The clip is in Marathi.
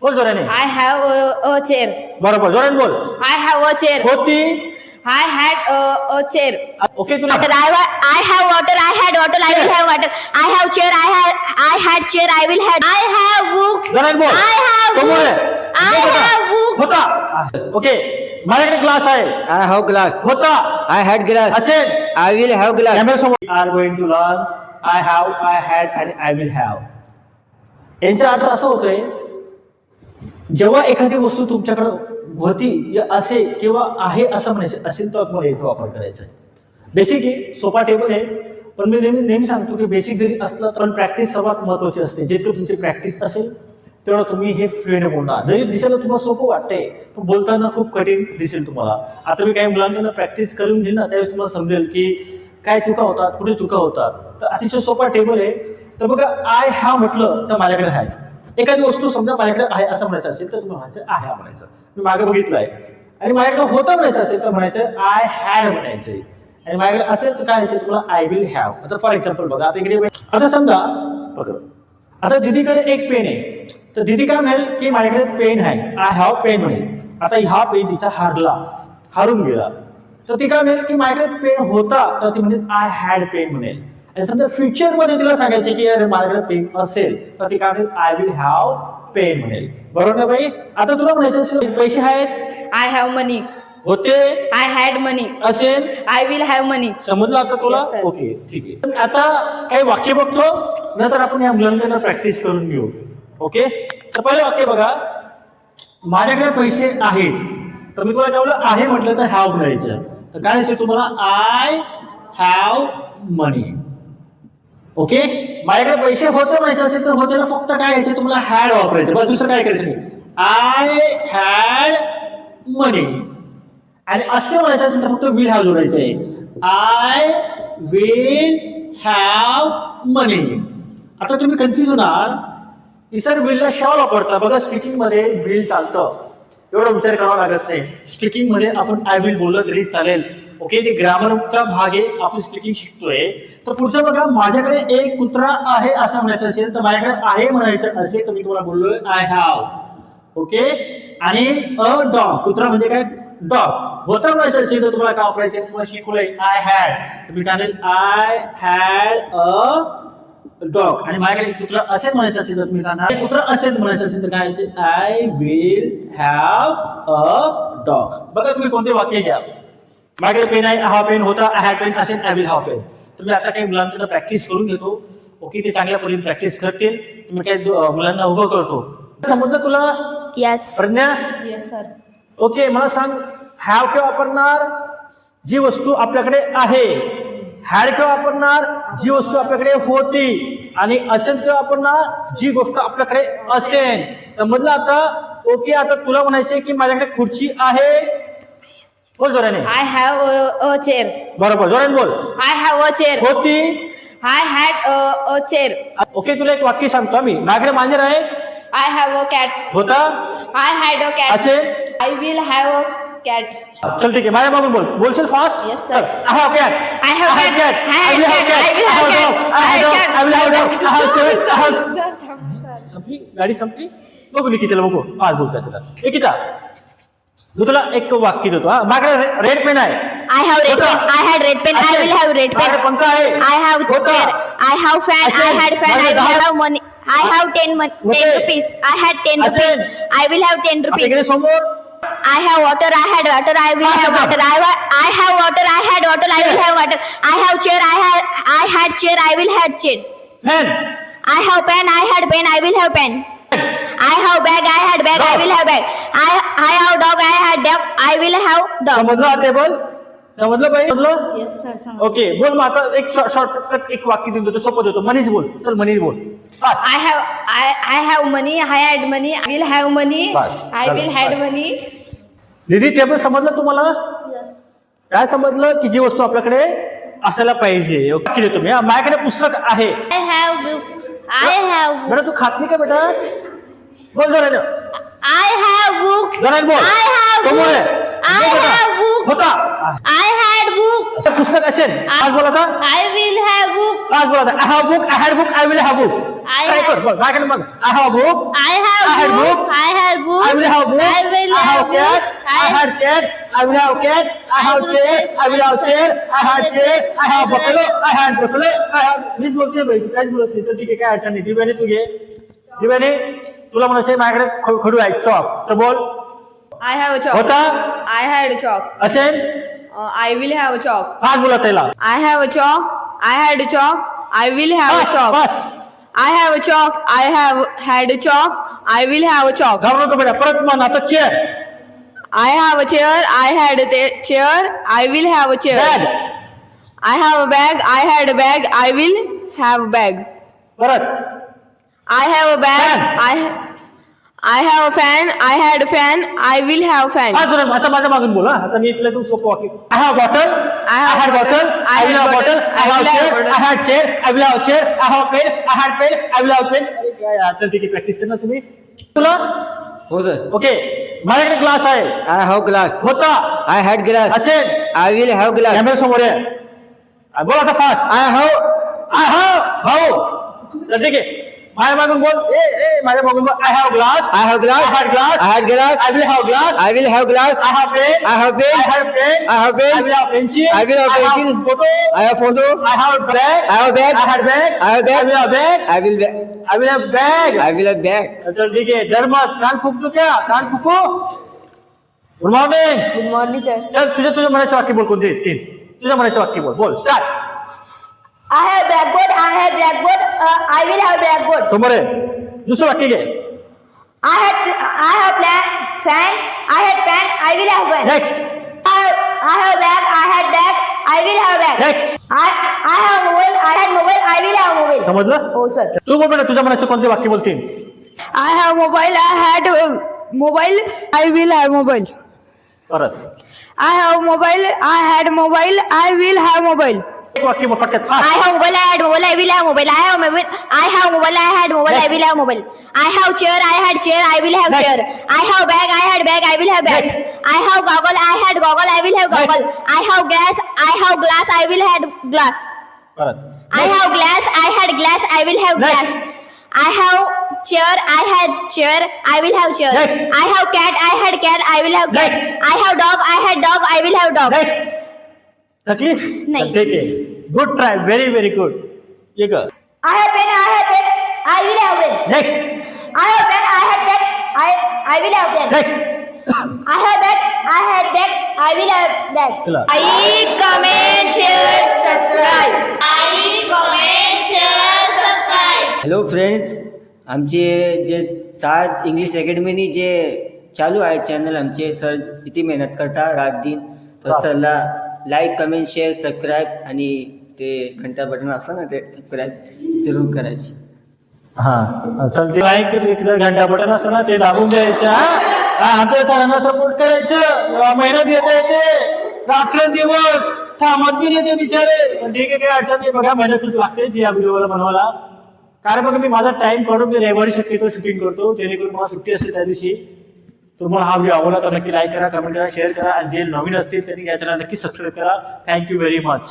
बोल जोराने. I have a chair. बरोबर, जोराने बोल. I have a chair. होती. I had a chair. Okay तुला. I have water. I had water. I will have water. I have chair. I had chair. I will have. I have book. जोराने बोल. I have समोर book. आहे. I have book. होता. ओके. माझ्याकडे ग्लास आहे. I have glass. होता. I had glass. असेल. I will have glass. Camera समोर. Are going to learn. I have, I had आणि I will have. यांचा अर्थ असं होतोय, जेव्हा एखादी वस्तू तुमच्याकडे होती असे किंवा आहे असं म्हणायचं असेल तर तुम्हाला याचा वापर करायचा आहे. बेसिक आहे, सोपा टेबल आहे, पण मी नेहमी सांगतो की बेसिक जरी असलं तर प्रॅक्टिस सर्वात महत्वाची असते. जितकं तुमची प्रॅक्टिस असेल तेवढं तुम्ही हे फ्लुएंट बोलणार. जरी दिसायला तुम्हाला सोपं वाटतंय पण बोलताना खूप कठीण दिसेल तुम्हाला. आता मी काही मुलांना प्रॅक्टिस करून घेईन ना, त्यावेळेस तुम्हाला समजेल की काय चुका होतात, कुठे चुका होतात. तर अतिशय सोपा टेबल आहे. तर बघा, आय हॅव म्हटलं तर माझ्याकडे आहे. एखादी वस्तू समजा माझ्याकडे आहे असं म्हणायचं असेल तर तुम्ही म्हणायचं आय हॅव म्हणायचं. मी मागे बघितलं आहे. आणि माझ्याकडे होतं म्हणायचं असेल तर म्हणायचं आय हॅड म्हणायचं. आणि माझ्याकडे असेल तर काय म्हणायचं तुम्हाला आय विल हॅव. आता फॉर एक्झाम्पल बघा, आता इकडे आता समजा बघा, आता दीदीकडे एक पेन आहे तर दीदी काय म्हणेल की माझ्याकडे पेन आहे, आय हॅव पेन म्हणेल. आता हा पेन तिचा हारून गेला तर ती काय म्हणेल की माझ्याकडे पेन होता तर ती म्हणेल आय हॅड पेन म्हणेल. आणि समजा फ्युचर मध्ये तिला सांगायचे की अरे माझ्याकडे पेन असेल तर ती काय म्हणेल आय विल हॅव पेन म्हणेल. बरोबर ना बाई? आता तुला म्हणायचं असेल पैसे आहेत, I have money. होते, I had money. असेल, I will have money. समजलं आता तुला? Yes, sir. ओके, ठीक आहे. आता काही वाक्य बघतो, नंतर आपण या मुलांकडनं प्रॅक्टिस करून घेऊ. ओके, तर पहिलं वाक्य बघा, माझ्याकडे पैसे आहेत. तर मी तुला जेवढं आहे म्हटलं तर हॅव म्हणायचं. तर काय असेल तुम्हाला आय हॅव मनी. ओके, माझ्याकडे पैसे होते म्हणायचं असेल तर होते फक्त काय यायचं तुम्हाला हॅड वापरायचं. बस दुसरं काय करायचं नाही. आय हॅड मनी. आणि असं म्हणायचं असेल तर फक्त विल हॅव जोडायचं आहे. आय विल हॅव मनी. आता तुम्ही कन्फ्युज होणार, सर विलला शॉल वापरता. बघा, स्पीकिंग मध्ये विल चालतं, एवढा विचार करावा लागत नाही. स्पीकिंग मध्ये आपण आय विल बोललं तरी चालेल. ओके, ते ग्रामरचा भाग आहे, आपण स्पीकिंग शिकतोय. तर पुढचं बघा, माझ्याकडे एक कुत्रा आहे असं म्हणायचं असेल तर माझ्याकडे आहे म्हणायचं असेल तर मी तुम्हाला बोललोय आय हॅव. ओके, आणि अ डॉग, कुत्रा म्हणजे काय डॉग. होता म्हणायचं असेल तर तुम्हाला काय वापरायचं तुम्हाला शिकवलंय आय हॅड. तर मी काय आय हॅड अ डॉग. आणि माझ्याकडे कुत्रा असेल म्हणायचं असेल तर तुम्ही काय कुत्रा असेल म्हणायचं असेल तर काय I will have a dog. बघा तुम्ही कोणते वाक्य घ्या. माझ्याकडे पेन आहे, हा पेन होता, आय हॅड पेन असेल, आय विल हॅव पेन. तुम्ही आता काही मुलांकडे प्रॅक्टिस करून घेतो. ओके, ते चांगल्या पद्धतीने प्रॅक्टिस करतील. तुम्ही काही मुलांना उभं करतो. समजलं तुला? Yes. Pragya? Yes, sir. Okay, मला सांग, हॅव केव्हा वापरणार? जी वस्तू आपल्याकडे आहे. हॅड केव्हा वापरणार? जी वस्तू आपल्याकडे होती. आणि असेल केव्हा वापरणार? जी गोष्ट आपल्याकडे असेल. समजलं आता? ओके, आता तुला म्हणायचे की माझ्याकडे खुर्ची आहे. बोल जोराने. I have a chair. बरोबर, जोराने बोल. I have a chair. होती. I had a chair. Okay, तुला एक वाक्य सांगतो आम्ही. माझ्याकडे मांजर आहे. I have a cat. होता. I had a cat. असेल. I will have a cat. चल ठीक आहे, माझ्या मागून बोल. बोलशील fast? Yes, sir. I have cat. I have cat. I will have cat. I will have cat. I have cat. I will have dog. I have seven. I have. Sir, sir. संपली गाडी संपली. बघू निकिताला बघू. आज बोलतोय तुला. निकिता, मी तुला एक वाक्य देतो. हा, माझ्याकडे रेड पेन आहे. I have red pen. I had red pen. I will have red pen. माझ्याकडे पंखा आहे. I have chair. I have fan. I had fan. I will have money. I have 10 rupees. I had 10 rupees. I will have 10 आता इकडे rupees. समोर. I have water. I had water. I will have water. I have water. I had water. I will have water. I have chair. I had chair. I will have chair. Pen. I have pen. I had pen. I will have pen. I have bag. I had bag. I will have bag. I have dog. I had dog. I will have dog. समजलं टेबल? समजलं बाई? समजलं? Yes, sir. ओके, बोल मग आता एक शॉर्टकट एक वाक्य देतो, सोपं देतो. मनीच बोल. चल मनीच बोल. Fast. I have money. I had money. I will have money. Bus. I will had money. दीदी, टेबल समजलं तुम्हाला? Yes. काय समजलं की जी वस्तू आपल्याकडे असायला पाहिजे. ओके देतो मी. माझ्याकडे पुस्तक आहे. I have book. I have book. बेटा तू खात नाही का बेटा? बोल जरा. I have book. जरा बोल. I have समोर book. आहे. I बोल बेटा. have book. होता I had book. असं पुस्तक असेल आज बोला आता I will have book. आज बोला आता I have book I had book I will have book I काय had- कर बघ काय कर मग I have book I I have had book. book. I had book. I will have book. I will I have have cat. book. I had cat. I will have cat. I I have will chair. have- I will have chair. I had chair. I have I will buffalo. have- I had buffalo. I have. मीच बोलते बाई काहीच बोलत नाही तर ठीक आहे काय अडचण नाही दिव्याने तू घे दिव्याने तुला म्हणायचं माझ्याकडे खडू आहे चॉक तर बोल I have a chalk. होता I had a chalk. असेल I will have a chalk. आज बोला त्याला I have a chalk. I had a chalk. I will have a chalk. Bus I have a chalk. I have had a chalk. I will have a chalk. घाबरू नको बेटा परत म्हण आता chair I have a chair. I had a chair. I will have a chair. Bag I have a bag. I had a bag. I will have a bag. परत I have a bag. Fan. I have a fan. I had a fan. I will have a fan. हा जरा आता माझ्या मागून बोला आता मी तुला एकदम सोपं वाक्य I have bottle I I have had bottle. Bottle I I will had have bottle bottle. I I have will have chair bottle. I had chair I will have chair I have pen I had pen I will have pen अरे काय यार चल ठीक आहे प्रॅक्टिस करणार तुम्ही तुला हो सर ओके माझ्याकडे ग्लास आहे आय हॅव ग्लास होता आय हॅड ग्लास असेल I will have glass camera समोर आहे बोला आता फास्ट आय हॅव भाऊ चल ठीक आहे माझ्या मागून बोल ए माझ्या मागून बोल I have glass I have glass. I had glass. I had glass. I will have glass. I will have glass. I have pen. I have pen. I have pen. I have pen. I will have pencil. I will have pencil. have photo. I have photo. I have bag. I have bag. I had bag. I have bag. I will have bag. I will I will have bag. I will have bag. चल ठीक आहे डर मत कान फुकतो क्या कान फुकू good morning Good morning, sir. चल तुझ्या म्हणायचं वाक्य बोल कोणते तीन तुझ्या म्हणायचं वाक्य बोल बोल start I have blackboard. I have blackboard. I will have blackboard. समोर आहे दुसरं वाक्य घे I have fan. I had pen. I will have pen. Next I have bag. I had bag. I will have bag. Next I have mobile. I had mobile. I will have mobile. समजलं Oh, sir. तू बोल बेटा तुझ्या म्हणायचं कोणते वाक्य बोलतील I have mobile. I had mobile. I will have mobile. परत I have mobile. I had mobile. I will have mobile. एक वाक्य बोल फटक्यात I have mobile. I had mobile. I will have mobile. I have mobile. I have mobile. I had mobile. I will have mobile. I have chair. I had chair. I will have Next. chair. I have bag. I had bag. I will have bag. Next. I have goggle. I had goggle. I will have goggle. I have glass. I have glass. I will have glass. परत I have glass. I had glass. I will have Next. glass. I have chair. I had chair. I will have chair. Next. I have cat. I had cat. I will have cat. Next. I have dog. I had dog. I will have dog. Next थकली नाही. चल, ठीक आहे good try very very good ये कर I have pen. I had pen. I will have pen. Next I have pen. I had pen. I will have pen. Next I have bag. I had bag. I will have bag. चला Like, comment, share, subscribe. Like, comment, share, subscribe. Hello friends आमचे जे सात इंग्लिश अकॅडमीनी जे चालू आहे चॅनल आमचे सर किती मेहनत करता रात दिन तर सरला लाईक कमेंट शेअर सबस्क्राईब आणि ते घंटा बटन असतं ना ते सबस्क्राईब जरूर करायची हा चल ते लाईक घंटा बटन असं ना ते दाबून द्यायचं आमच्या सरांना सपोर्ट करायचं मेहनत घेता येते रात्र दिवस थांबत बी नाही ते बिचारे पण ठीक आहे काय अडचण नाही बघा मेहनतच लागते या व्हिडिओला बनवायला कारण बघा मी माझा टाइम काढून मी रविवारी शक्यतो शूटिंग करतो जेणेकरून मला सुट्टी असते त्या दिवशी तुम्हाला हा व्हिडिओ आवडला तर नक्की लाईक करा कमेंट करा शेअर करा आणि जे नवीन असतील त्यांनी या चॅनल नक्की सबस्क्राईब करा थँक्यू व्हेरी मच